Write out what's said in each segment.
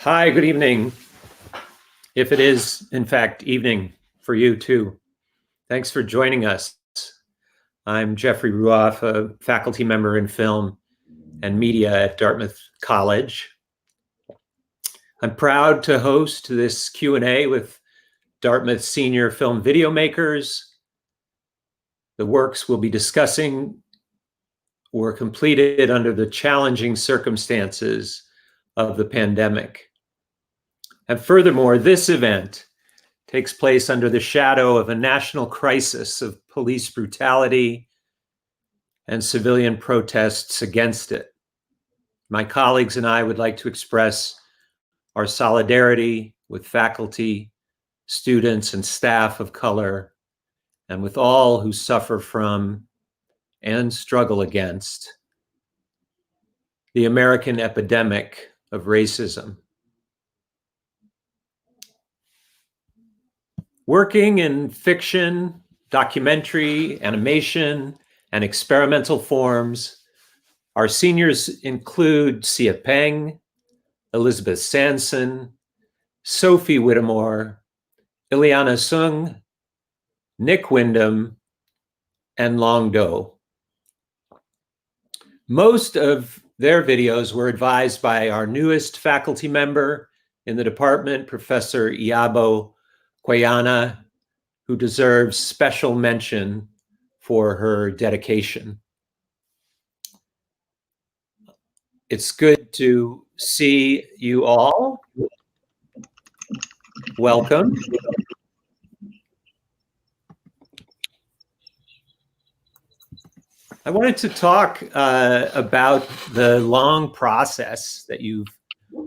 Hi, good evening. If it is, in fact, evening for you too. Thanks for joining us. I'm Jeffrey Ruoff, a faculty member in film and media at Dartmouth College. I'm proud to host this Q&A with Dartmouth senior film video makers. The works we'll be discussing were completed under the challenging circumstances of the pandemic. And furthermore, this event takes place under the shadow of a national crisis of police brutality and civilian protests against it. My colleagues and I would like to express our solidarity with faculty, students, and staff of color, and with all who suffer from and struggle against the American epidemic of racism. Working in fiction, documentary, animation, and experimental forms, our seniors include Sia Peng, Elisabeth Sanson, Sophie Whittemore, Ileana Sung, Nick Windham, and Long Do. Most of their videos were advised by our newest faculty member in the department, Professor Iyabo Kweyana, who deserves special mention for her dedication. It's good to see you all. Welcome. I wanted to talk about the long process that you've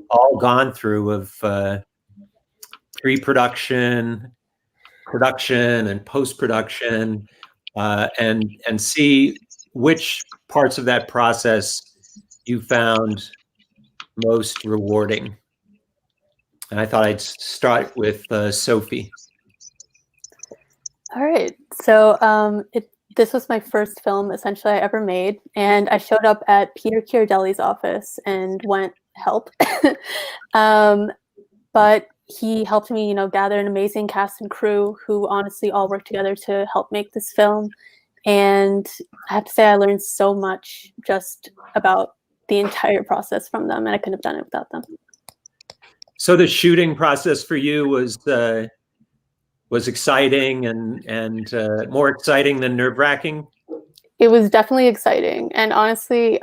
all gone through of pre-production, production, and post-production, and see which parts of that process you found most rewarding. And I thought I'd start with Sophie. All right. So this was my first film, essentially, I ever made. And I showed up at Peter Chiardelli's office and went, help. But he helped me, gather an amazing cast and crew who honestly all worked together to help make this film. And I have to say I learned so much just about the entire process from them, and I couldn't have done it without them. So the shooting process for you was exciting and more exciting than nerve-wracking? It was definitely exciting, and honestly,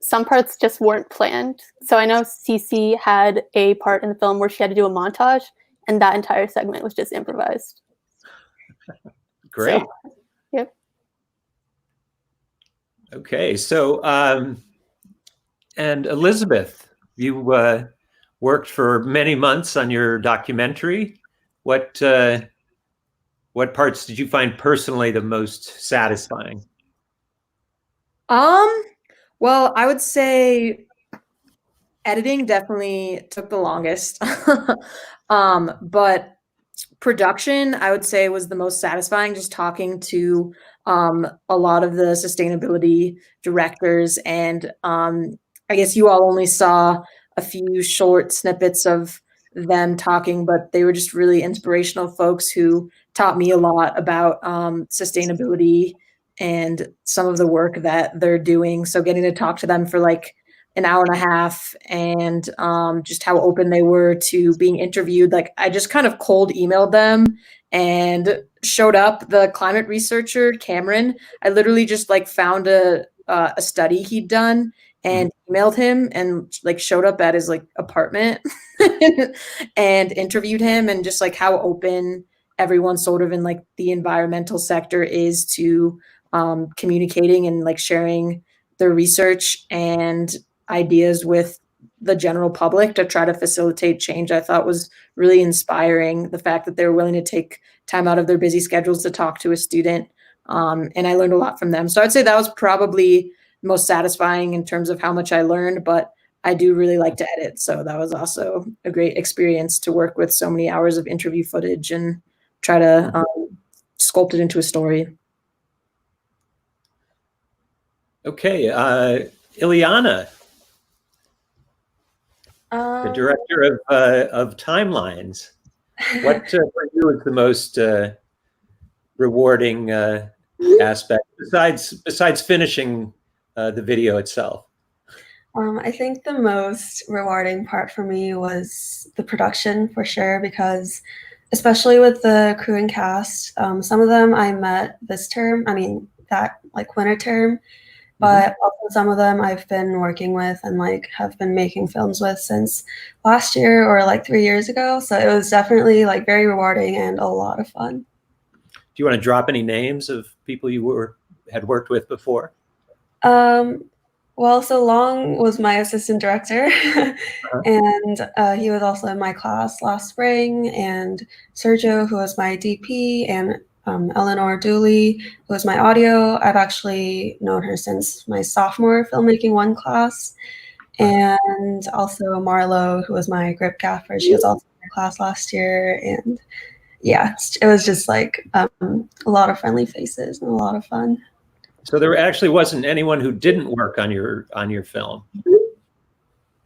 some parts just weren't planned. So I know Cece had a part in the film where she had to do a montage, and that entire segment was just improvised. Great. So, yep. Okay, so and Elisabeth, you worked for many months on your documentary. What parts did you find personally the most satisfying? Well, I would say editing definitely took the longest. But production, I would say, was the most satisfying, just talking to a lot of the sustainability directors. And I guess you all only saw a few short snippets of them talking, but they were just really inspirational folks who taught me a lot about sustainability and some of the work that they're doing. So getting to talk to them for like an hour and a half, and just how open they were to being interviewed. Like, I just kind of cold emailed them and showed up. The climate researcher, Cameron, I literally just like found a study he'd done and emailed him, and like showed up at his like apartment and interviewed him, and just like how open everyone sort of in like the environmental sector is to communicating and like sharing their research and ideas with the general public to try to facilitate change. I thought was really inspiring, the fact that they were willing to take time out of their busy schedules to talk to a student. And I learned a lot from them. So I'd say that was probably most satisfying in terms of how much I learned, but I do really like to edit. So that was also a great experience to work with so many hours of interview footage and try to sculpt it into a story. Okay, Ileana. the director of timelines. What for you is the most rewarding aspect besides finishing the video itself? I think the most rewarding part for me was the production, for sure, because especially with the crew and cast, some of them I met this term, that like winter term, but also some of them I've been working with and like have been making films with since last year or like 3 years ago. So it was definitely like very rewarding and a lot of fun. Do you want to drop any names of people you had worked with before? Well, so Long was my assistant director, and he was also in my class last spring, and Sergio, who was my DP, and Eleanor Dooley, who was my audio. I've actually known her since my sophomore filmmaking 1 class, and also Marlo, who was my grip gaffer. She was also in my class last year, and yeah, it was just like a lot of friendly faces and a lot of fun. So there actually wasn't anyone who didn't work on your film?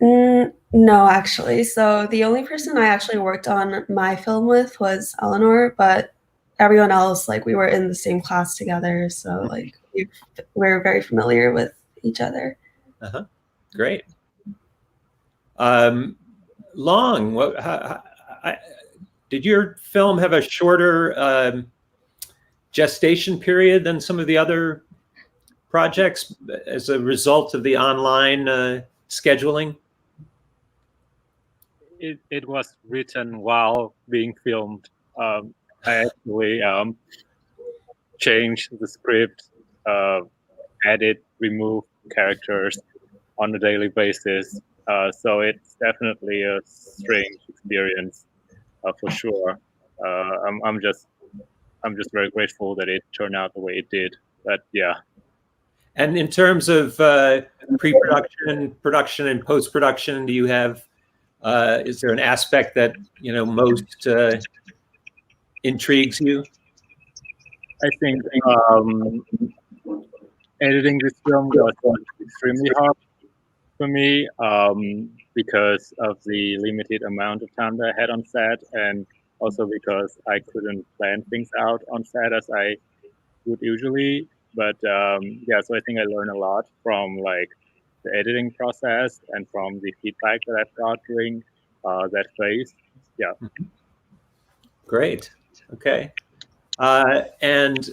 No, actually. So the only person I actually worked on my film with was Eleanor, but everyone else, like, we were in the same class together, so like we're very familiar with each other. Great. Long, did your film have a shorter gestation period than some of the other projects as a result of the online scheduling? It was written while being filmed. I actually changed the script, edit, remove characters on a daily basis. So it's definitely a strange experience, for sure. I'm just very grateful that it turned out the way it did. But yeah. And in terms of pre-production, production, and post-production, do you have? Is there an aspect that most intrigues you? I think editing this film was extremely hard for me because of the limited amount of time that I had on set, and also because I couldn't plan things out on set as I would usually. But yeah, so I think I learned a lot from like the editing process and from the feedback that I've got during that phase. Yeah. Great. Okay. And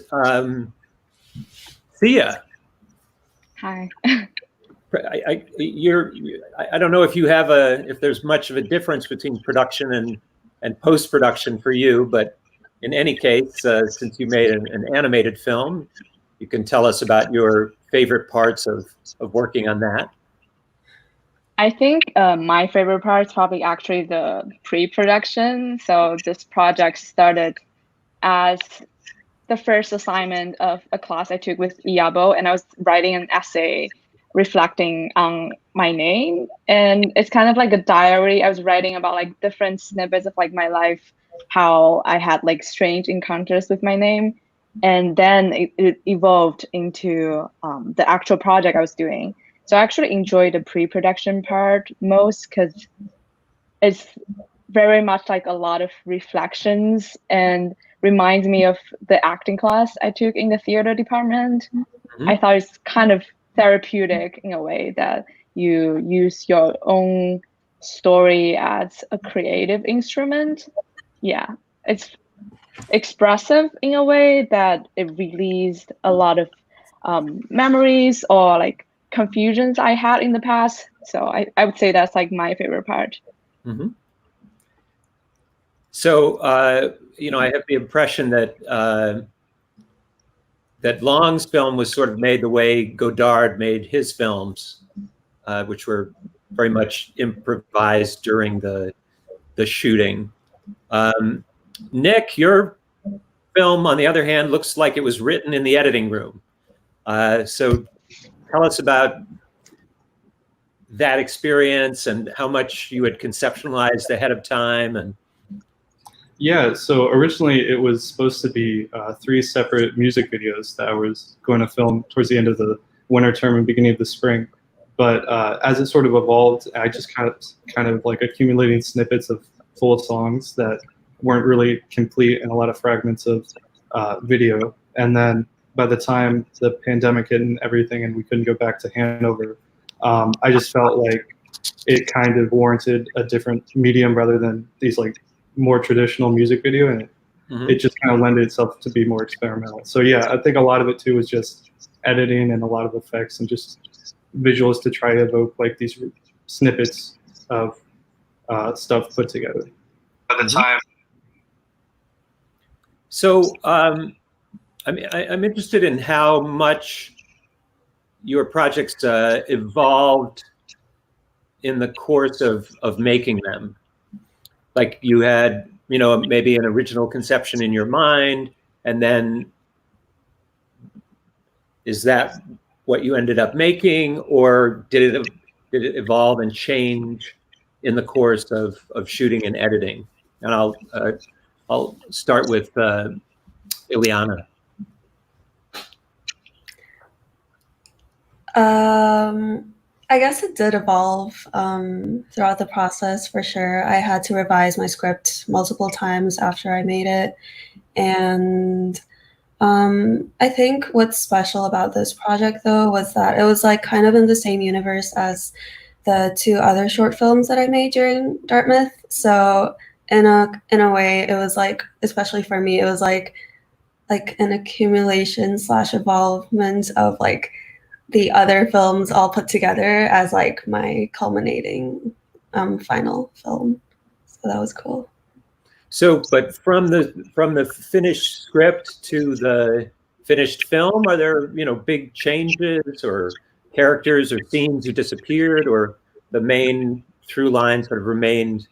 Sia. Hi. I don't know if you have if there's much of a difference between production and post-production for you, but in any case, since you made an animated film, you can tell us about your favorite parts of working on that. I think my favorite part is probably actually the pre-production. So this project started as the first assignment of a class I took with Iabo, and I was writing an essay reflecting on my name. And it's kind of like a diary. I was writing about like different snippets of like my life, how I had like strange encounters with my name. And then it evolved into the actual project I was doing. So I actually enjoyed the pre-production part most because it's very much like a lot of reflections and reminds me of the acting class I took in the theater department. I thought it's kind of therapeutic in a way that you use your own story as a creative instrument. Yeah, it's expressive in a way that it released a lot of memories or like confusions I had in the past. So I would say that's like my favorite part. So I have the impression that that Long's film was sort of made the way Godard made his films, which were very much improvised during the shooting. Nick, your film, on the other hand, looks like it was written in the editing room. So tell us about that experience and how much you had conceptualized ahead of time. And yeah, so originally it was supposed to be 3 separate music videos that I was going to film towards the end of the winter term and beginning of the spring. But as it sort of evolved, I just kind of like accumulating snippets of full songs that weren't really complete and a lot of fragments of video. And then by the time the pandemic hit and everything, and we couldn't go back to Hanover, I just felt like it kind of warranted a different medium rather than these like more traditional music video, and it just kind of lended itself to be more experimental. So yeah, I think a lot of it too was just editing and a lot of effects and just visuals to try to evoke like these snippets of stuff put together. At the time. So I'm interested in how much your projects evolved in the course of making them. Like you had, you know, maybe an original conception in your mind, and then is that what you ended up making, or did it evolve and change in the course of shooting and editing? And I'll start with Ileana. I guess it did evolve throughout the process for sure. I had to revise my script multiple times after I made it. And I think what's special about this project though was that it was like kind of in the same universe as the two other short films that I made during Dartmouth. So in a way it was like, especially for me, it was like an accumulation / evolvement of like the other films all put together as like my culminating final film. So that was cool. So, but from the finished script to the finished film, are there, you know, big changes or characters or scenes who disappeared, or the main through line sort of remained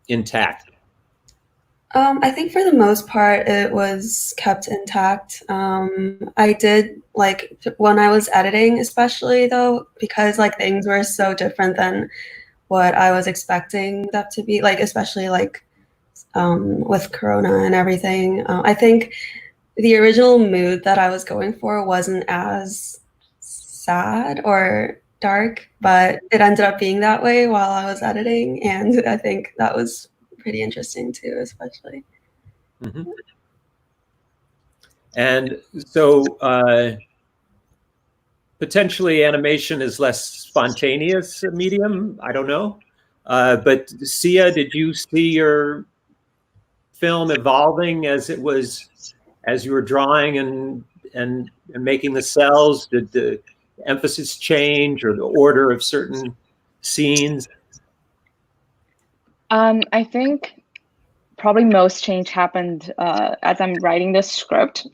intact? I think for the most part, it was kept intact. I did like when I was editing, especially though, because like things were so different than what I was expecting them to be, like especially like with Corona and everything. I think the original mood that I was going for wasn't as sad or dark, but it ended up being that way while I was editing, and I think that was pretty interesting too, especially. Mm-hmm. And so potentially animation is less spontaneous medium. I don't know. But Sia, did you see your film evolving as you were drawing and making the cells? Did the emphasis change or the order of certain scenes? I think probably most change happened as I'm writing the script.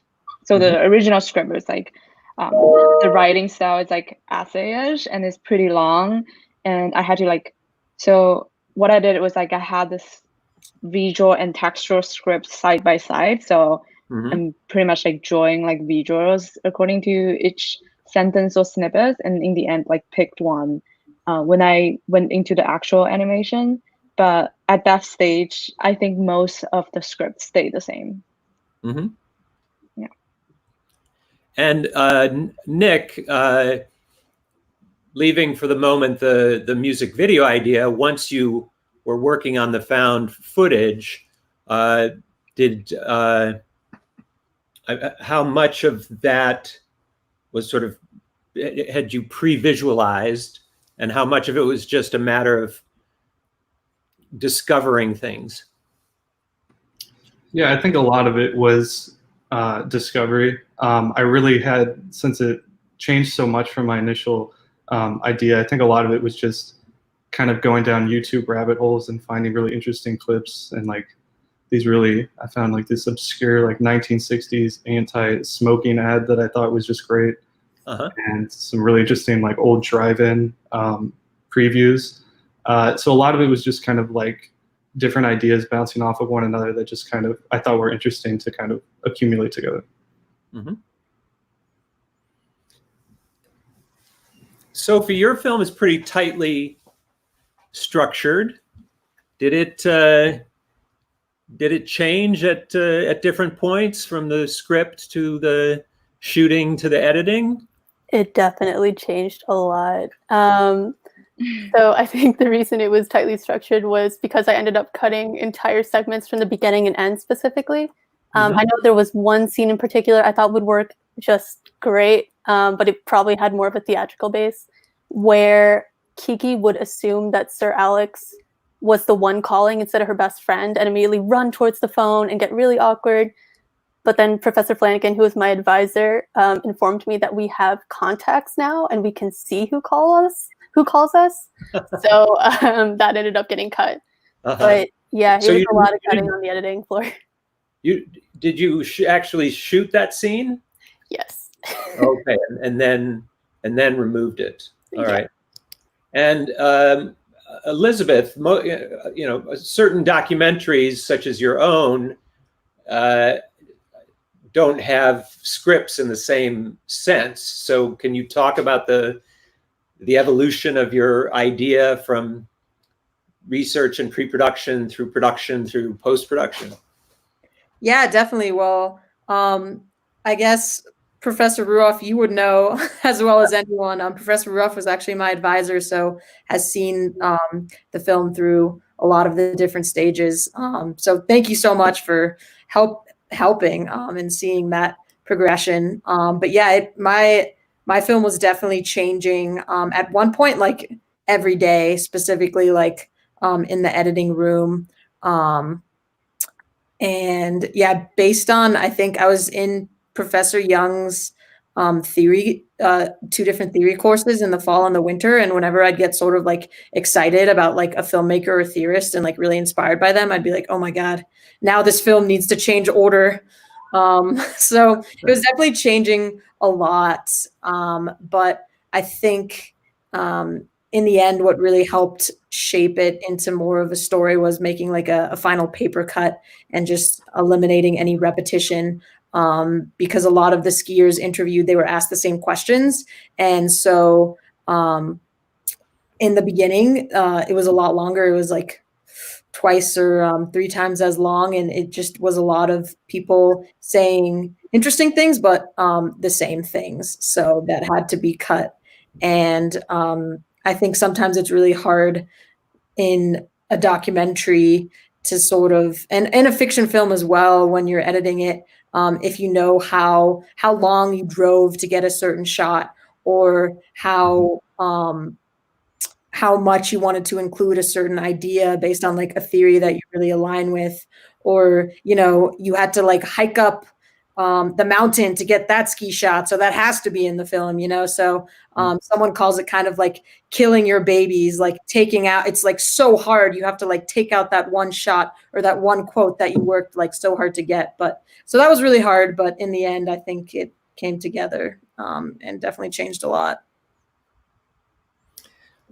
So the original script was like the writing style is like essay-ish and it's pretty long, and I had to like, so what I did was like I had this visual and textual script side by side, so I'm pretty much like drawing like visuals according to each sentence or snippet, and in the end like picked one when I went into the actual animation. But at that stage, I think most of the script stayed the same. Mm-hmm. Yeah. And Nick, leaving for the moment the music video idea, once you were working on the found footage, how much of that was sort of, had you pre-visualized, and how much of it was just a matter of discovering things? Yeah, I think a lot of it was discovery. I really had, since it changed so much from my initial idea, I think a lot of it was just kind of going down YouTube rabbit holes and finding really interesting clips, and like these really, I found like this obscure like 1960s anti-smoking ad that I thought was just great. And some really interesting like old drive-in previews. So a lot of it was just kind of like different ideas bouncing off of one another that just kind of, I thought were interesting to kind of accumulate together. Mm-hmm. Sophie, your film is pretty tightly structured. Did it change at different points from the script to the shooting to the editing? It definitely changed a lot. So I think the reason it was tightly structured was because I ended up cutting entire segments from the beginning and end specifically. I know there was one scene in particular I thought would work just great, but it probably had more of a theatrical base, where Kiki would assume that Sir Alex was the one calling instead of her best friend and immediately run towards the phone and get really awkward. But then Professor Flanagan, who was my advisor, informed me that we have contacts now and we can see who calls us. So that ended up getting cut. But yeah, it So was you a lot of didn't- cutting on the editing floor. Did you actually shoot that scene? Yes. Okay, and then removed it. All Yeah. right. And Elisabeth, certain documentaries such as your own don't have scripts in the same sense. So can you talk about the evolution of your idea from research and pre-production through production through post-production? Yeah, definitely. Well, I guess Professor Ruoff, you would know as well as anyone. Professor Ruoff was actually my advisor, so has seen the film through a lot of the different stages. So thank you so much for helping and seeing that progression. But yeah, my film was definitely changing at one point, like every day, specifically like in the editing room. And yeah, based on, I think I was in Professor Young's theory, 2 different theory courses in the fall and the winter. And whenever I'd get sort of like excited about like a filmmaker or theorist and like really inspired by them, I'd be like, oh my God, now this film needs to change order. So it was definitely changing a lot. But I think in the end, what really helped shape it into more of a story was making like a final paper cut and just eliminating any repetition, because a lot of the skiers interviewed, they were asked the same questions. And so in the beginning, it was a lot longer. It was like twice or 3 times as long. And it just was a lot of people saying interesting things, but the same things. So that had to be cut. And I think sometimes it's really hard in a documentary to sort of, and in a fiction film as well, when you're editing it, if you know how long you drove to get a certain shot, or how much you wanted to include a certain idea based on like a theory that you really align with, or you had to like hike up the mountain to get that ski shot, so that has to be in the film. So someone calls it kind of like killing your babies, like taking out, it's like so hard, you have to like take out that one shot or that one quote that you worked like so hard to get. But so that was really hard, but in the end I think it came together and definitely changed a lot.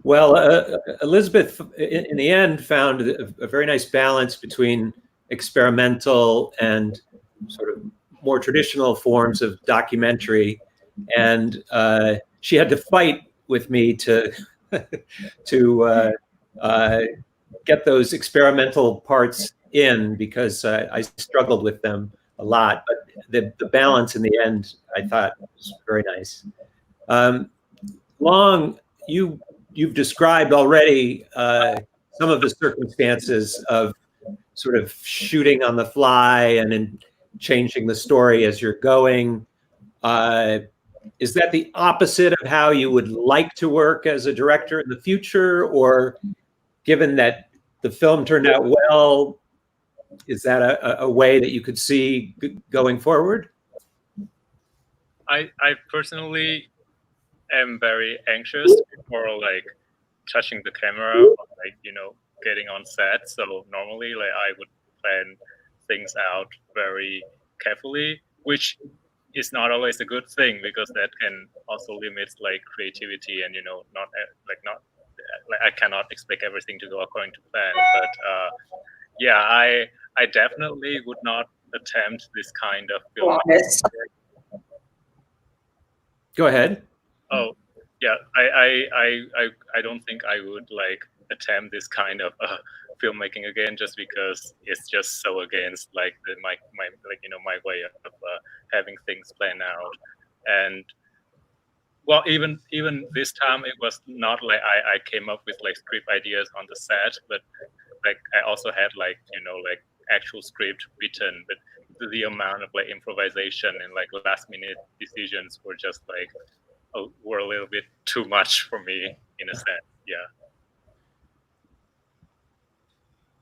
Well, Elisabeth, in the end, found a very nice balance between experimental and sort of more traditional forms of documentary, and she had to fight with me to get those experimental parts in, because I struggled with them a lot. But the balance in the end, I thought, was very nice. Long, you've described already some of the circumstances of sort of shooting on the fly and in changing the story as you're going. Is that the opposite of how you would like to work as a director in the future? Or given that the film turned out well, is that a way that you could see going forward? I personally am very anxious before like touching the camera or like getting on set. So normally like I would plan things out very carefully, which is not always a good thing, because that can also limit like creativity, and not like I cannot expect everything to go according to plan. But yeah, I definitely would not attempt this kind of film. Go ahead. Oh, yeah. I don't think I would like attempt this kind of filmmaking again, just because it's just so against like my like my way of having things planned out. And well, even this time, it was not like I came up with like script ideas on the set, but like I also had like like actual script written, but the amount of like improvisation and like last minute decisions were just like were a little bit too much for me in a sense. Yeah.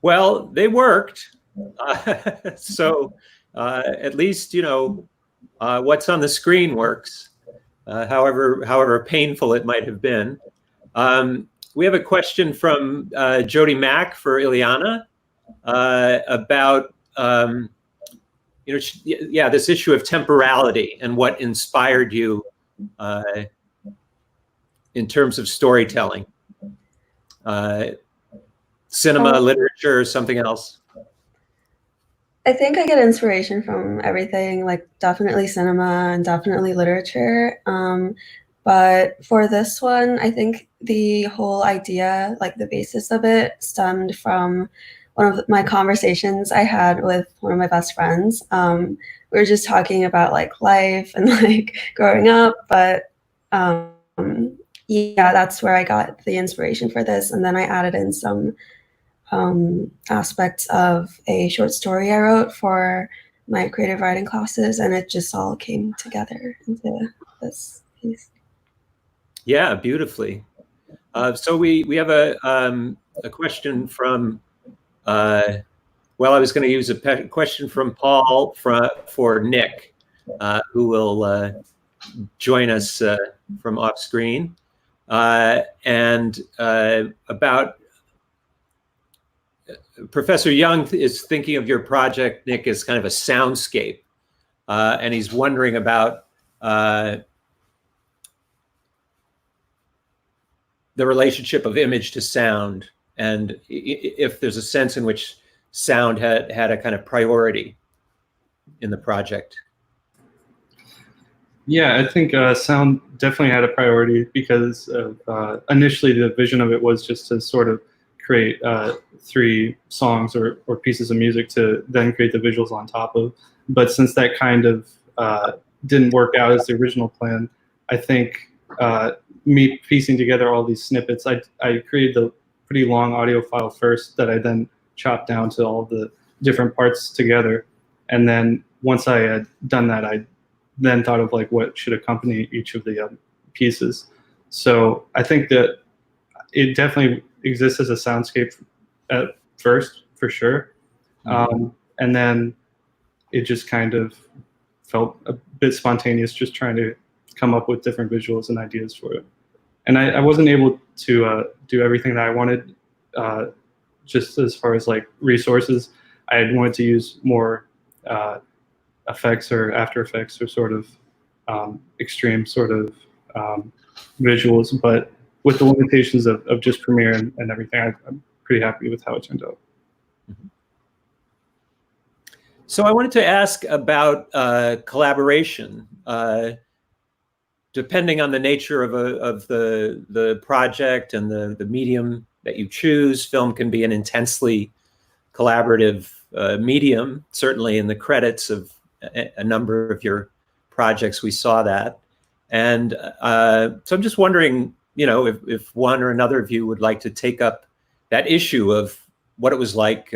Well, they worked. So at least, what's on the screen works, however painful it might have been. We have a question from Jody Mack for Ileana about, this issue of temporality and what inspired you in terms of storytelling. Cinema, literature, something else? I think I get inspiration from everything, like definitely cinema and definitely literature. But for this one, I think the whole idea, like the basis of it, stemmed from one of my conversations I had with one of my best friends. We were just talking about like life and like growing up, but yeah, that's where I got the inspiration for this. And then I added in some aspects of a short story I wrote for my creative writing classes, and it just all came together into this piece. Yeah, beautifully. So we have a question from, I was going to use a question from Paul for Nick, who will join us from off screen, and about Professor Young is thinking of your project, Nick, as kind of a soundscape, and he's wondering about the relationship of image to sound, and if there's a sense in which sound had a kind of priority in the project. Yeah, I think sound definitely had a priority because of, initially the vision of it was just to sort of create 3 songs or pieces of music to then create the visuals on top of. But since that kind of didn't work out as the original plan, I think me piecing together all these snippets, I created the pretty long audio file first that I then chopped down to all the different parts together. And then once I had done that, I then thought of like what should accompany each of the pieces. So I think that it definitely exists as a soundscape at first, for sure. And then it just kind of felt a bit spontaneous, just trying to come up with different visuals and ideas for it. And I wasn't able to do everything that I wanted, just as far as like resources. I had wanted to use more effects or After Effects or sort of extreme sort of visuals, but with the limitations of just Premiere and everything, I'm pretty happy with how it turned out. So I wanted to ask about collaboration. Depending on the nature of the project and the medium that you choose, film can be an intensely collaborative medium. Certainly in the credits of a number of your projects, we saw that. And so I'm just wondering, if one or another of you would like to take up that issue of what it was like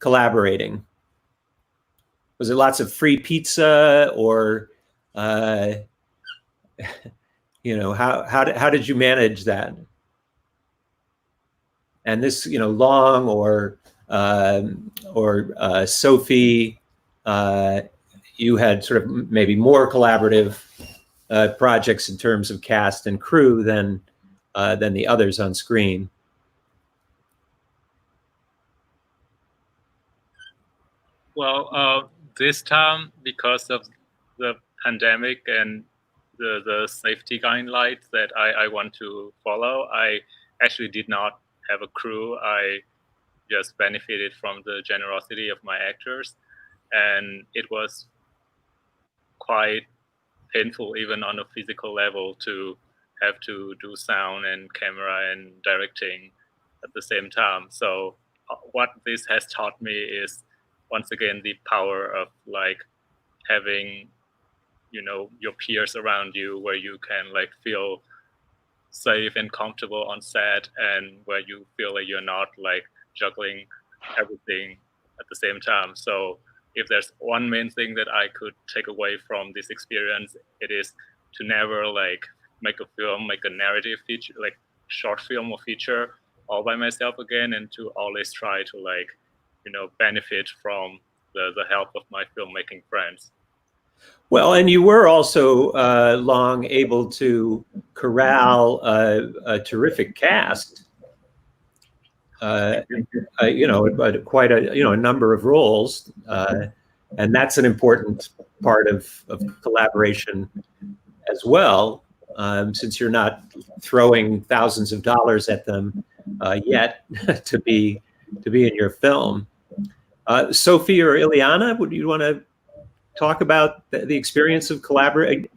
collaborating. Was it lots of free pizza, or how did you manage that? And this, Long or Sophie, you had sort of maybe more collaborative projects in terms of cast and crew than the others on screen. Well, this time, because of the pandemic and the safety guidelines that I want to follow, I actually did not have a crew. I just benefited from the generosity of my actors, and it was quite painful, even on a physical level, to have to do sound and camera and directing at the same time. So what this has taught me is, once again, the power of like having your peers around you, where you can like feel safe and comfortable on set, and where you feel like you're not like juggling everything at the same time. So if there's one main thing that I could take away from this experience, it is to never like make a film, make a narrative feature, like short film or feature all by myself again, and to always try to like, benefit from the help of my filmmaking friends. Well, and you were also long able to corral a terrific cast. Quite a number of roles, and that's an important part of collaboration as well. Since you're not throwing thousands of dollars at them yet to be in your film. Sophie or Ileana, would you want to talk about the experience of collaborating?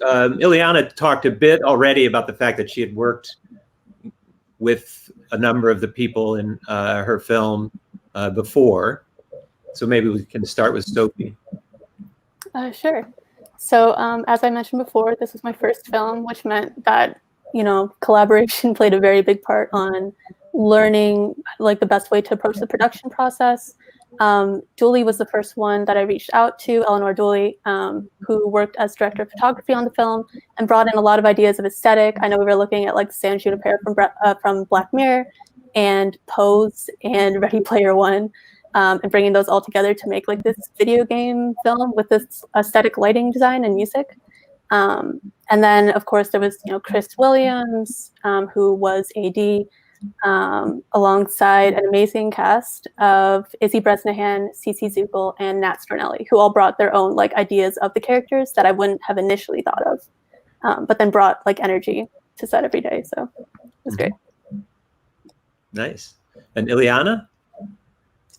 Ileana talked a bit already about the fact that she had worked with a number of the people in her film before. So maybe we can start with Sophie. Sure. So as I mentioned before, this was my first film, which meant that, collaboration played a very big part on learning like the best way to approach the production process. Dooley was the first one that I reached out to, Eleanor Dooley, who worked as director of photography on the film and brought in a lot of ideas of aesthetic. I know we were looking at like San Junipero from Black Mirror and Pose and Ready Player One, and bringing those all together to make like this video game film with this aesthetic lighting design and music. And then, of course, there was Chris Williams, who was AD, alongside an amazing cast of Izzy Bresnahan, Cece Zuckel, and Nat Stornelli, who all brought their own like ideas of the characters that I wouldn't have initially thought of, but then brought like energy to set every day. So it was great. Nice. And Ileana?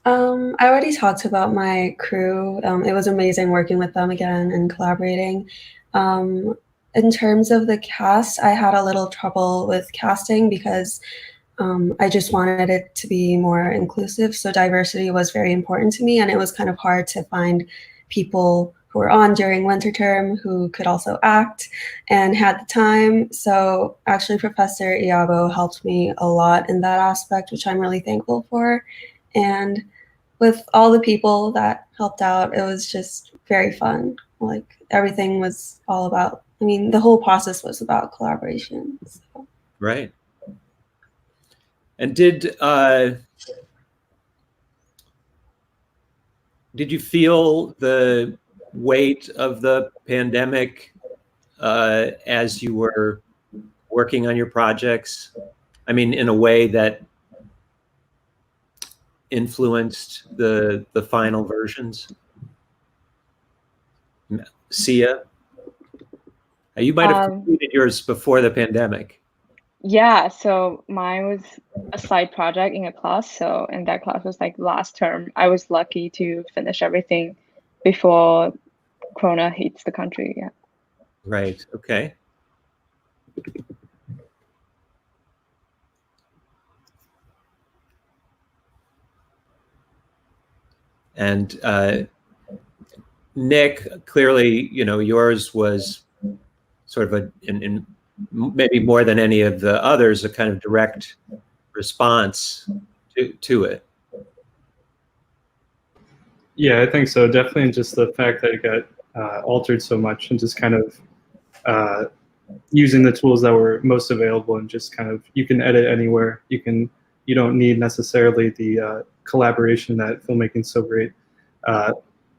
I already talked about my crew. It was amazing working with them again and collaborating. In terms of the cast, I had a little trouble with casting because I just wanted it to be more inclusive. So diversity was very important to me, and it was kind of hard to find people who were on during winter term who could also act and had the time. So actually Professor Iabo helped me a lot in that aspect, which I'm really thankful for. And with all the people that helped out, it was just very fun. Like everything was all about, the whole process was about collaboration. So. Right. And did you feel the weight of the pandemic as you were working on your projects? In a way that influenced the final versions? Sia, you might have completed yours before the pandemic. Yeah, so mine was a side project in a class. So in that class was like last term. I was lucky to finish everything before Corona hits the country. Yeah. Right. Okay. And Nick, clearly, yours was sort of in maybe more than any of the others, a kind of direct response to it. Yeah, I think so. Definitely just the fact that it got altered so much, and just kind of using the tools that were most available, and just kind of, you can edit anywhere. You don't need necessarily the collaboration that filmmaking so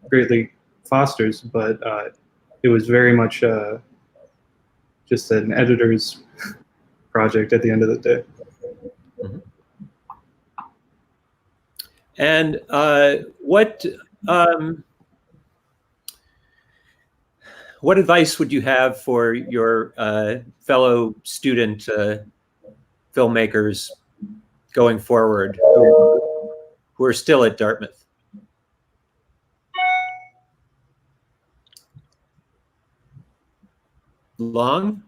greatly fosters, but it was very much just an editor's project at the end of the day. Mm-hmm. And what advice would you have for your fellow student filmmakers going forward who are still at Dartmouth? Long?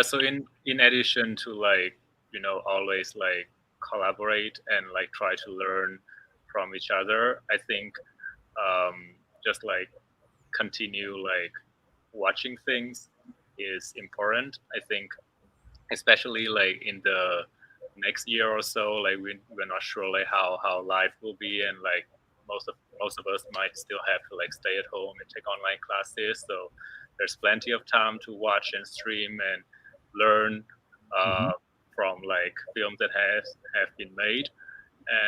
So in addition to like, always like collaborate and like try to learn from each other, I think just like continue like watching things is important. I think especially like in the next year or so, like we're not sure like how life will be, and like most of us might still have to like stay at home and take online classes. So there's plenty of time to watch and stream and learn from like films that have been made.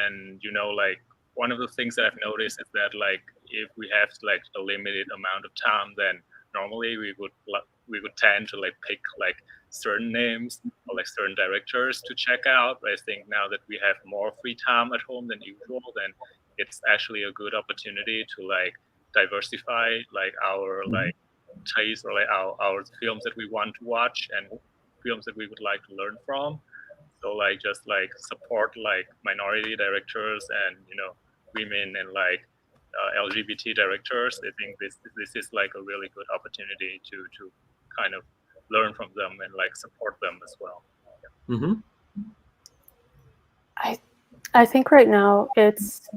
And like one of the things that I've noticed is that like if we have like a limited amount of time, then normally we would tend to like pick like certain names or like certain directors to check out. But I think now that we have more free time at home than usual, then it's actually a good opportunity to like diversify like our like taste or like our films that we want to watch and films that we would like to learn from. So like just like support like minority directors and women and like LGBT directors. I think this is like a really good opportunity to kind of learn from them and like support them as well. I think right now it's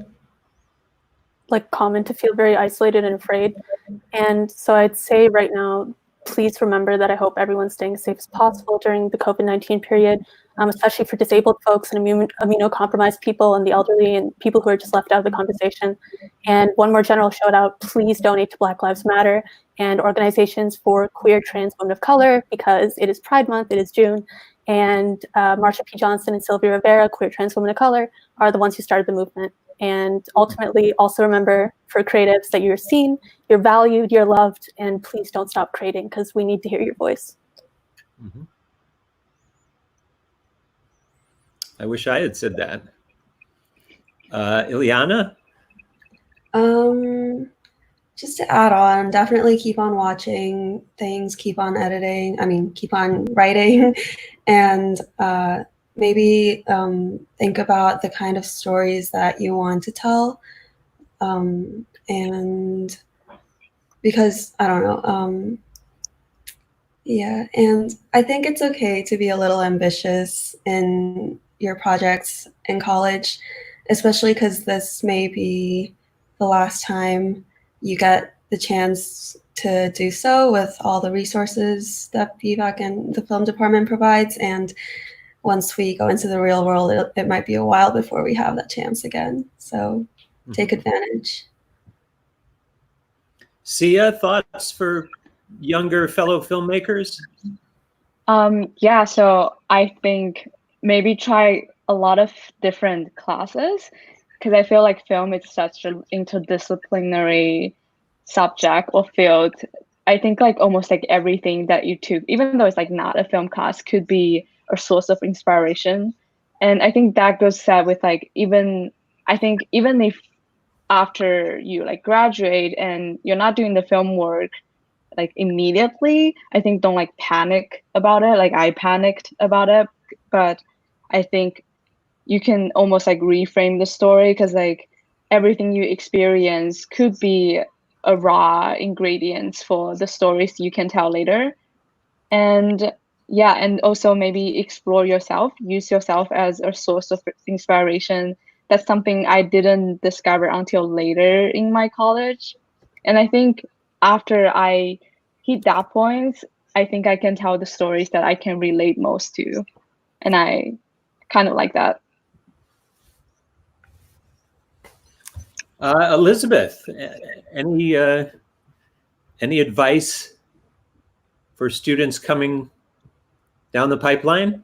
like common to feel very isolated and afraid, and so I'd say right now, please remember that I hope everyone's staying as safe as possible during the COVID-19 period, especially for disabled folks and immunocompromised people and the elderly and people who are just left out of the conversation. And one more general shout out, please donate to Black Lives Matter and organizations for queer, trans women of color, because it is Pride Month, it is June, and Marsha P. Johnson and Sylvia Rivera, queer, trans women of color, are the ones who started the movement. And ultimately, also remember for creatives that you're seen, you're valued, you're loved, and please don't stop creating because we need to hear your voice. I wish I had said that. Ileana? Just to add on, definitely keep on watching things, keep on editing, keep on writing, and maybe think about the kind of stories that you want to tell. And because, I don't know, yeah, and I think it's okay to be a little ambitious in your projects in college, especially because this may be the last time you get the chance to do so with all the resources that BVAC and the film department provides. And once we go into the real world, it might be a while before we have that chance again. So take advantage. Sia, thoughts for younger fellow filmmakers? Yeah, so I think maybe try a lot of different classes, because I feel like film is such an interdisciplinary subject or field. I think like almost like everything that you took, even though it's like not a film class, could be a source of inspiration. And I think that goes sad with like even if after you like graduate and you're not doing the film work like immediately, I think don't like panic about it. Like I panicked about it, but I think you can almost like reframe the story, because like everything you experience could be a raw ingredients for the stories you can tell later. And yeah, and also maybe explore yourself, use yourself as a source of inspiration. That's something I didn't discover until later in my college. And I think after I hit that point, I think I can tell the stories that I can relate most to. And I kind of like that. Elisabeth, any advice for students coming down the pipeline?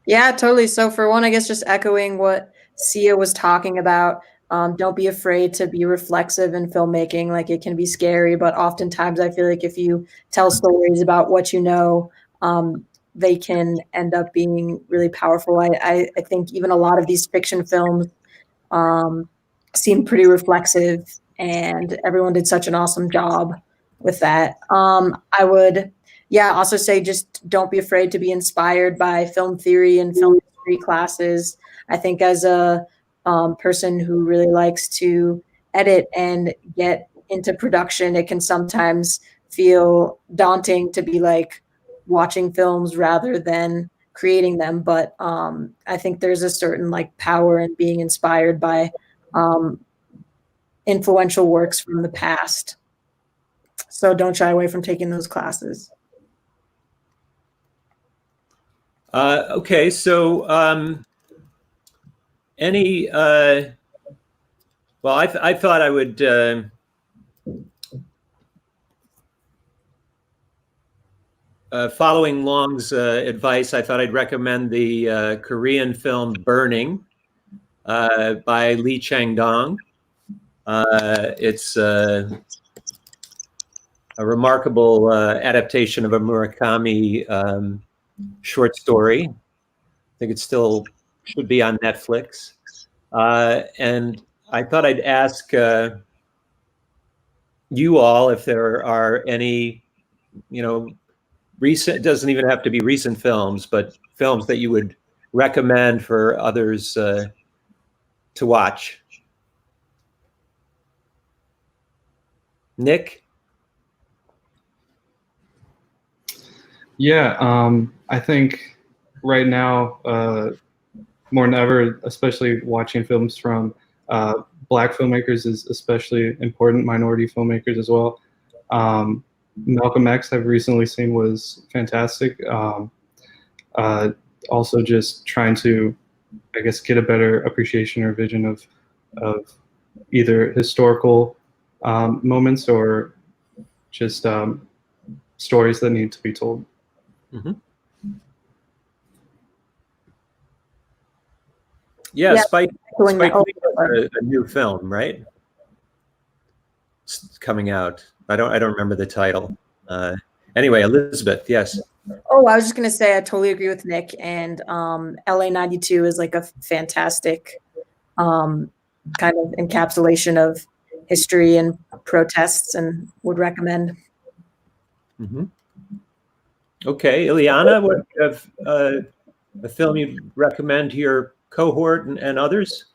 Yeah, totally. So for one, I guess just echoing what Sia was talking about, don't be afraid to be reflexive in filmmaking. Like it can be scary, but oftentimes I feel like if you tell stories about what you know, they can end up being really powerful. I think even a lot of these fiction films seem pretty reflexive, and everyone did such an awesome job with that. I would, also say just don't be afraid to be inspired by film theory and film history classes. I think as a person who really likes to edit and get into production, it can sometimes feel daunting to be like watching films rather than creating them. But I think there's a certain like power in being inspired by influential works from the past. So don't shy away from taking those classes. Okay, so any, well, I thought I would following Long's advice, I thought I'd recommend the Korean film Burning by Lee Chang-dong. It's a remarkable adaptation of a Murakami short story. I think it still should be on Netflix. And I thought I'd ask you all if there are any, recent, it doesn't even have to be recent films, but films that you would recommend for others to watch. Nick? Yeah, I think right now, more than ever, especially watching films from Black filmmakers is especially important, minority filmmakers as well. Malcolm X I've recently seen was fantastic. Also just trying to, I guess, get a better appreciation or vision of either historical moments or just stories that need to be told. Mm-hmm. Yeah, Spike Lee has a new film, right? It's coming out. I don't remember the title. Anyway, Elisabeth, yes. Oh, I was just gonna say I totally agree with Nick, and LA 92 is like a fantastic kind of encapsulation of history and protests, and would recommend. Mm-hmm. Okay, Ileana, what have a film you'd recommend to your cohort and others?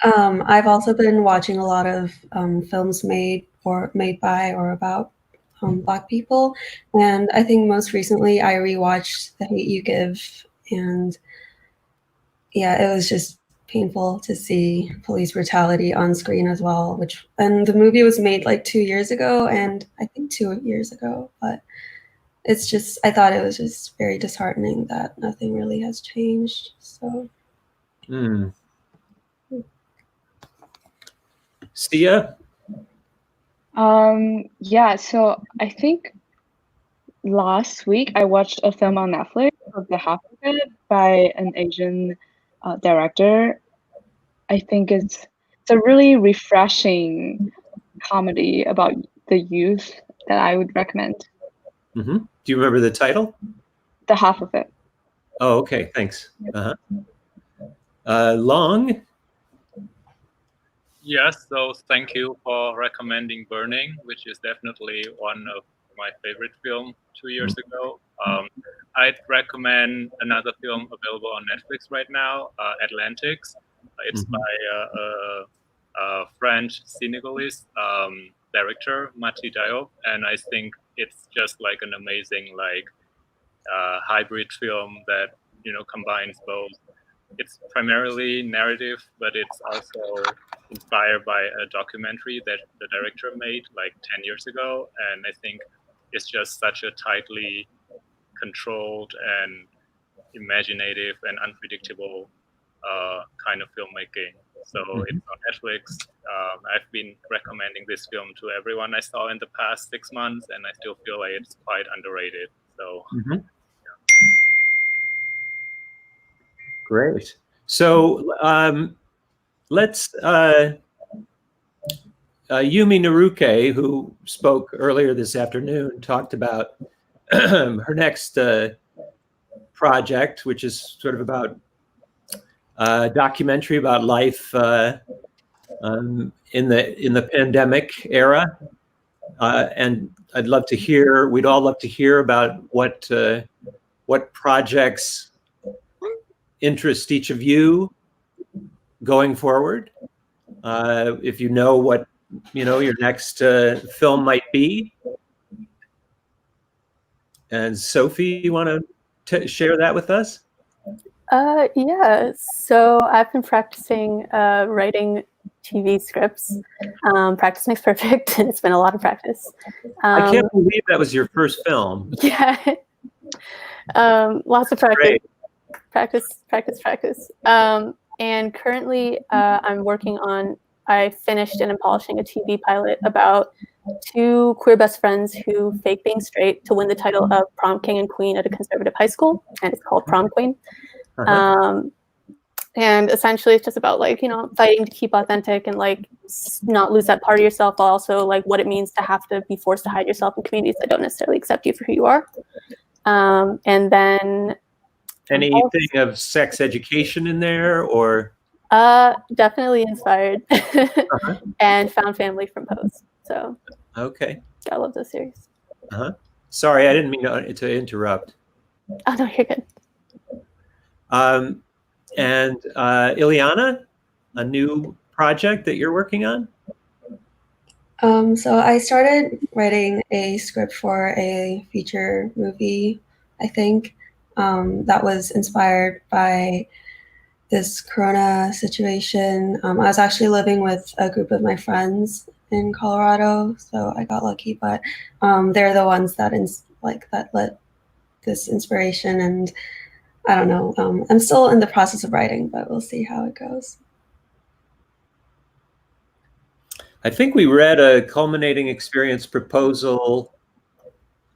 I've also been watching a lot of films made by or about Black people, and I think most recently I rewatched The Hate U Give, and yeah, it was just painful to see police brutality on screen as well. And the movie was made like 2 years ago, and I think 2 years ago, but it's just, I thought it was just very disheartening that nothing really has changed. So. Sia? Yeah, so I think last week I watched a film on Netflix called The Half of It by an Asian director. I think it's a really refreshing comedy about the youth that I would recommend. Mm-hmm. Do you remember the title? The Half of It. Oh, okay, thanks. Long? Yes, so thank you for recommending Burning, which is definitely one of my favorite films 2 years ago. I'd recommend another film available on Netflix right now, Atlantics. It's by a French Senegalese director, Mati Diop, and I think it's just like an amazing hybrid film that combines both. It's primarily narrative, but it's also inspired by a documentary that the director made like 10 years ago. And I think it's just such a tightly controlled and imaginative and unpredictable kind of filmmaking. So it's on Netflix. I've been recommending this film to everyone I saw in the past 6 months, and I still feel like it's quite underrated. So. Great. So let's Yumi Naruke, who spoke earlier this afternoon, talked about her next project, which is sort of about a documentary about life in the pandemic era. And I'd love to hear. We'd all love to hear about what projects interest each of you going forward. If you know what your next film might be. And Sophie, you want to share that with us? Yeah, so I've been practicing writing TV scripts. Practice makes perfect, and it's been a lot of practice. I can't believe that was your first film. Yeah. Lots of practice. Practice. And currently, I finished and am polishing a TV pilot about two queer best friends who fake being straight to win the title of prom king and queen at a conservative high school, and it's called Prom Queen. And essentially, it's just about fighting to keep authentic and not lose that part of yourself, while also what it means to have to be forced to hide yourself in communities that don't necessarily accept you for who you are. And then anything of sex education in there, or definitely inspired and found family from Pose. So okay, I love those series. Sorry, I didn't mean to interrupt. Oh no, you're good. And Ileana, a new project that you're working on? So I started writing a script for a feature movie, I think, that was inspired by this Corona situation. I was actually living with a group of my friends in Colorado, so I got lucky, but they're the ones that that lit this inspiration, and I don't know. I'm still in the process of writing, but we'll see how it goes. I think we read a Culminating experience proposal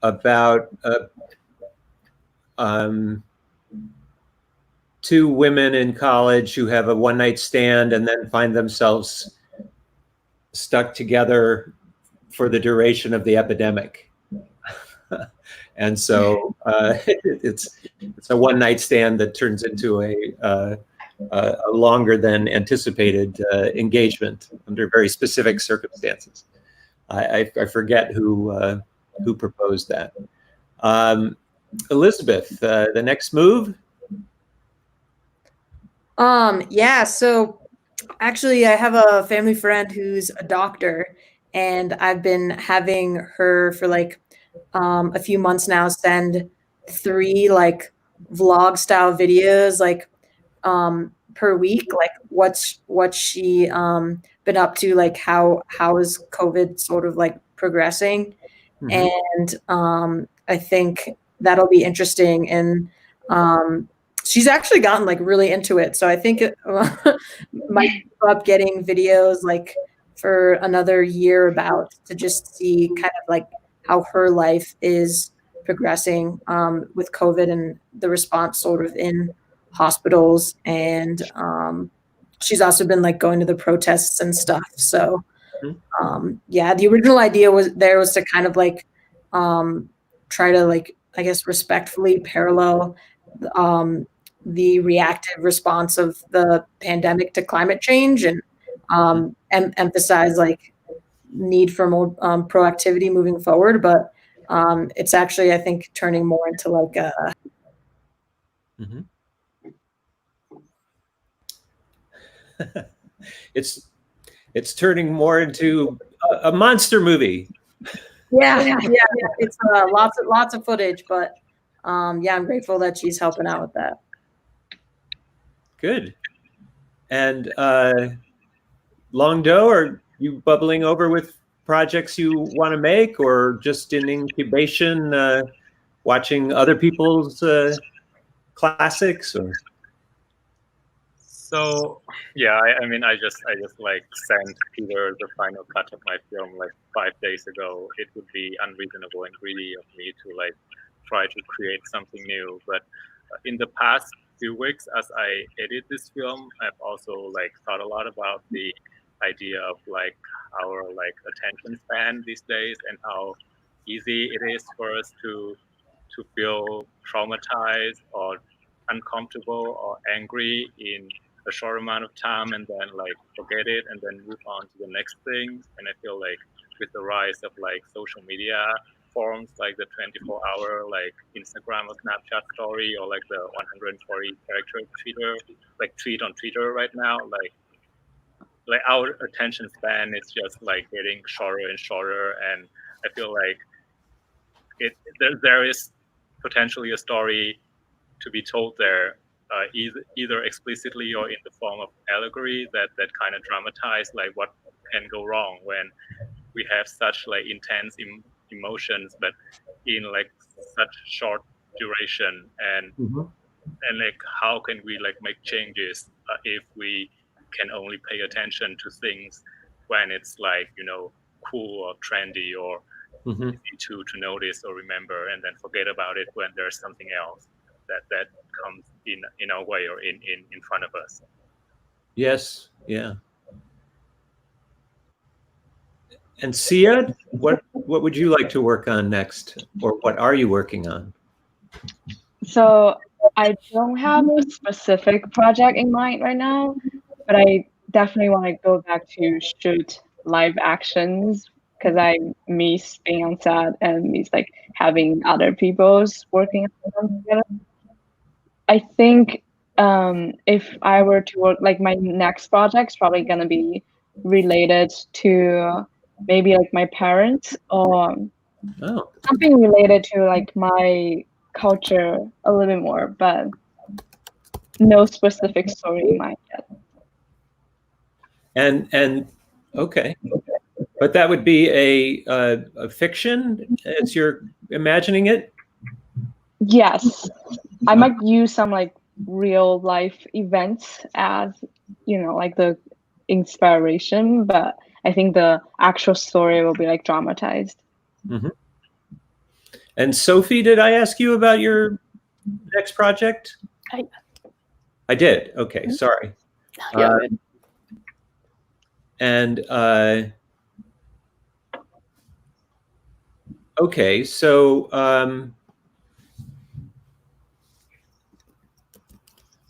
about two women in college who have a one-night stand and then find themselves stuck together for the duration of the epidemic. And so it's a one-night stand that turns into a longer than anticipated engagement under very specific circumstances. I forget who proposed that. Elisabeth, the next move? Yeah, so actually I have a family friend who's a doctor, and I've been having her for a few months now send 3 vlog style videos per week, what she been up to, how is COVID sort of progressing. And I think that'll be interesting, and she's actually gotten really into it, so I think it might keep up getting videos for another year about to just see kind of how her life is progressing with COVID and the response sort of in hospitals. And she's also been going to the protests and stuff. So yeah, the original idea was to kind of try to I guess respectfully parallel the reactive response of the pandemic to climate change, and emphasize need for more proactivity moving forward. But it's actually, I think, turning more into a it's turning more into a monster movie. Yeah, it's lots of footage, but yeah, I'm grateful that she's helping out with that. Good. And Longdo, are you bubbling over with projects you want to make, or just in incubation, watching other people's classics? Or so yeah, I mean, I just sent Peter the final cut of my film 5 days ago. It would be unreasonable and greedy of me to try to create something new. But in the past few weeks, as I edit this film, I've also thought a lot about the idea of our attention span these days, and how easy it is for us to feel traumatized or uncomfortable or angry in a short amount of time, and then forget it and then move on to the next thing. And I feel with the rise of social media forms like the 24-hour Instagram or Snapchat story, or the 140 character tweet on Twitter right now, our attention span is just getting shorter and shorter. And I feel there is potentially a story to be told there either explicitly or in the form of allegory that kind of dramatize like what can go wrong when we have such like intense emotions, but in like such short duration, and like how can we like make changes if we can only pay attention to things when it's like, you know, cool or trendy or easy to notice or remember, and then forget about it when there's something else that comes in our way or in front of us. Yes, yeah. And Sia, what would you like to work on next, or what are you working on? So I don't have a specific project in mind right now, but I definitely want to go back to shoot live actions because I miss being on set and miss like having other people's working on them together. I think if I were to work, like my next project's probably gonna be related to maybe like my parents or something related to like my culture a little bit more, but no specific story in mind yet. And okay, but that would be a fiction as you're imagining it? Yes, I might use some like real life events as, you know, like the inspiration, but I think the actual story will be like dramatized. And Sophie, did I ask you about your next project? I did. Okay, sorry. Yeah. And okay, so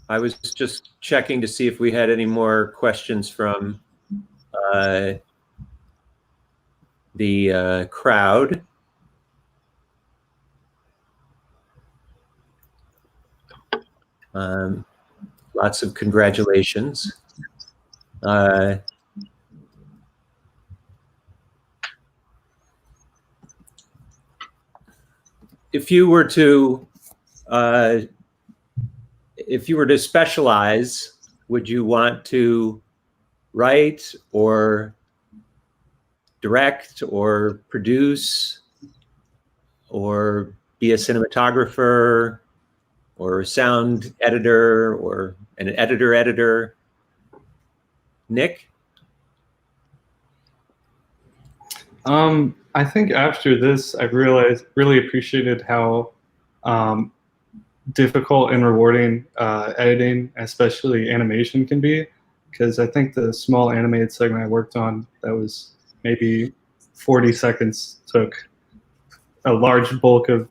I was just checking to see if we had any more questions from the crowd. Lots of congratulations. If you were to specialize, would you want to write or direct or produce or be a cinematographer or a sound editor or an editor? Nick? I think after this, I've really appreciated how difficult and rewarding editing, especially animation, can be. Because I think the small animated segment I worked on that was maybe 40 seconds took a large bulk of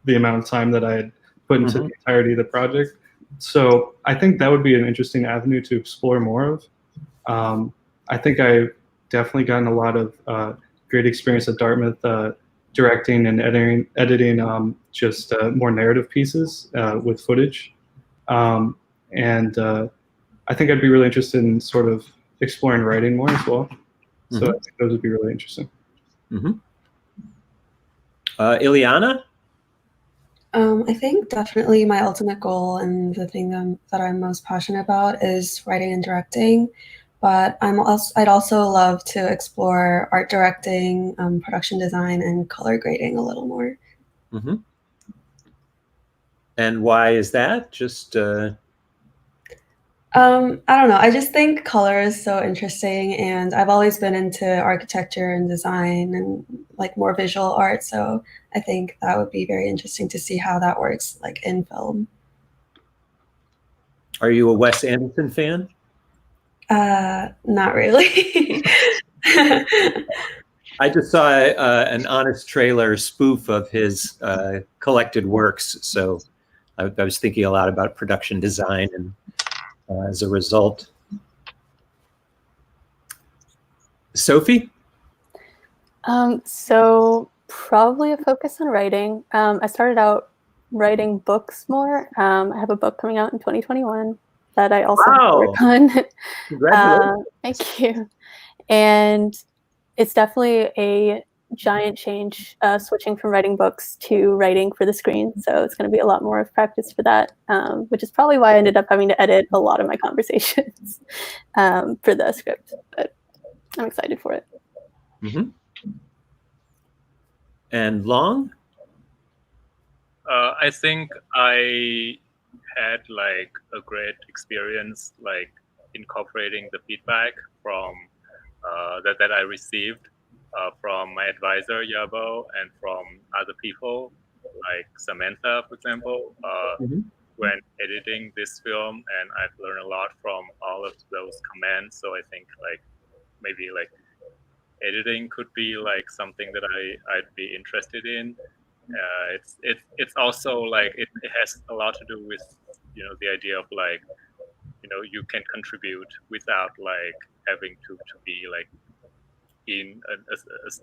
the amount of time that I had put into the entirety of the project. So I think that would be an interesting avenue to explore more of. I think I've definitely gotten a lot of great experience at Dartmouth directing and editing just more narrative pieces with footage. And I think I'd be really interested in sort of exploring writing more as well. So I think those would be really interesting. Ileana? I think definitely my ultimate goal and the thing that I'm most passionate about is writing and directing. But I'd also love to explore art directing, production design, and color grading a little more. And why is that? Just I don't know. I just think color is so interesting, and I've always been into architecture and design and like more visual art. So I think that would be very interesting to see how that works like in film. Are you a Wes Anderson fan? Not really. I just saw an Honest Trailer spoof of his collected works, so I was thinking a lot about production design, and as a result. Sophie? So probably a focus on writing. I started out writing books more. I have a book coming out in 2021 that I also work on. Congratulations. Thank you. And it's definitely a giant change, switching from writing books to writing for the screen. So it's going to be a lot more of practice for that, which is probably why I ended up having to edit a lot of my conversations for the script. But I'm excited for it. Mm-hmm. And Long? I think I had like a great experience, like incorporating the feedback from that I received from my advisor Yabo and from other people like Samantha, for example, when editing this film, and I've learned a lot from all of those comments. So I think like maybe like editing could be like something that I'd be interested in. It's also like it has a lot to do with the idea of like you can contribute without like having to be like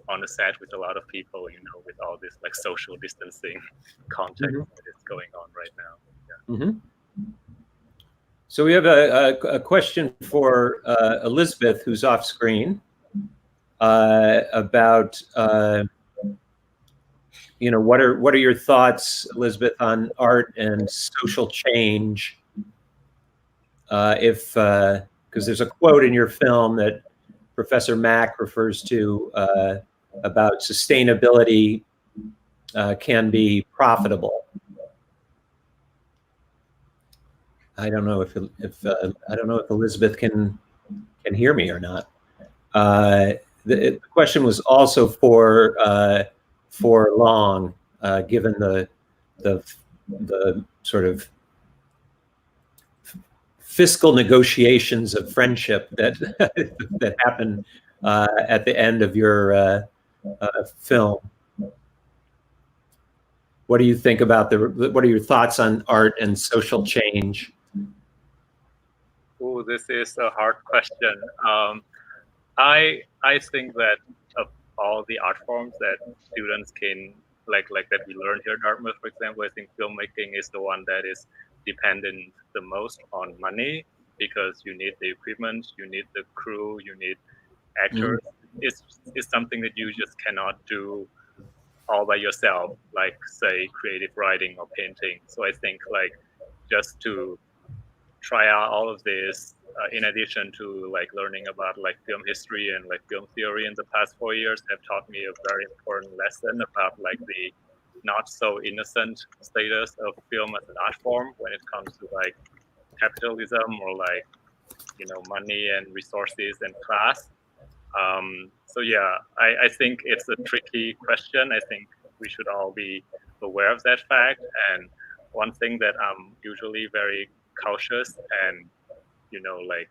on a set with a lot of people, with all this like social distancing context that is going on right now. Yeah. Mm-hmm. So we have a question for Elisabeth, who's off screen, about what are your thoughts, Elisabeth, on art and social change? Because there's a quote in your film that Professor Mack refers to about sustainability can be profitable. I don't know if Elisabeth can hear me or not. The question was also for Long, given the sort of fiscal negotiations of friendship that that happen at the end of your film. What do you think about what are your thoughts on art and social change? Oh, this is a hard question. I think that of all the art forms that students can like that we learn here at Dartmouth, for example, I think filmmaking is the one that is dependent the most on money, because you need the equipment, you need the crew, you need actors. It's something that you just cannot do all by yourself, like say creative writing or painting. So I think like just to try out all of this, in addition to like learning about like film history and like film theory in the past 4 years, have taught me a very important lesson about like the not so innocent status of film as an art form when it comes to like capitalism or like money and resources and class. So yeah, I think it's a tricky question. I think we should all be aware of that fact. And one thing that I'm usually very cautious and like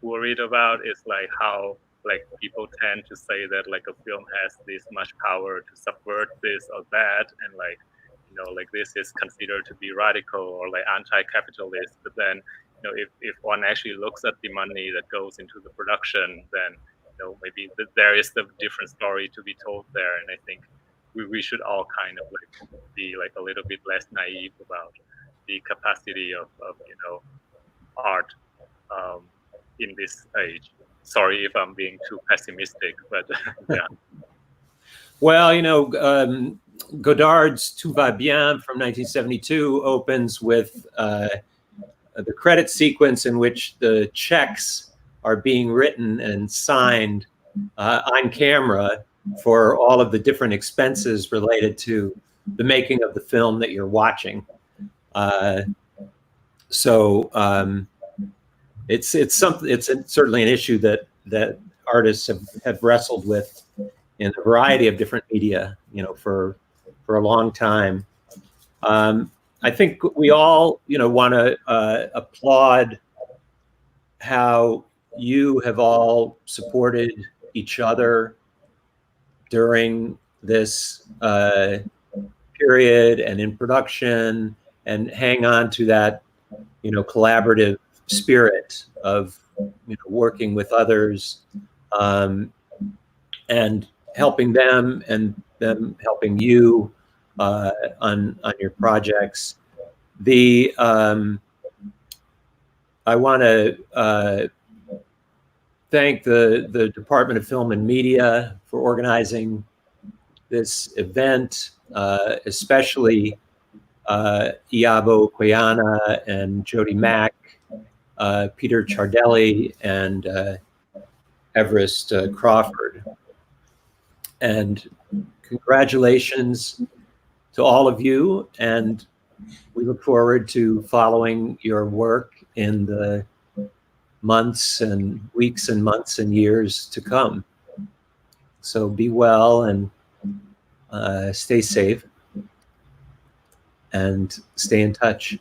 worried about is like how like people tend to say that like a film has this much power to subvert this or that, and like like this is considered to be radical or like anti-capitalist. But then if one actually looks at the money that goes into the production, then maybe there is the different story to be told there. And I think we should all kind of like be like a little bit less naive about the capacity of art in this age. Sorry if I'm being too pessimistic, but yeah. Well, Godard's Tout va bien from 1972 opens with the credit sequence in which the checks are being written and signed on camera for all of the different expenses related to the making of the film that you're watching. So it's certainly an issue that artists have wrestled with in a variety of different media, for a long time. I think we all, want to applaud how you have all supported each other during this period and in production, and hang on to that, collaborative spirit of working with others, and helping them and them helping you on your projects. I want to thank the Department of Film and Media for organizing this event, especially Iabo Quayana and Jody Mack, Peter Chardelli, and Everest Crawford. And congratulations to all of you, and we look forward to following your work in the months and weeks and months and years to come. So be well and stay safe and stay in touch.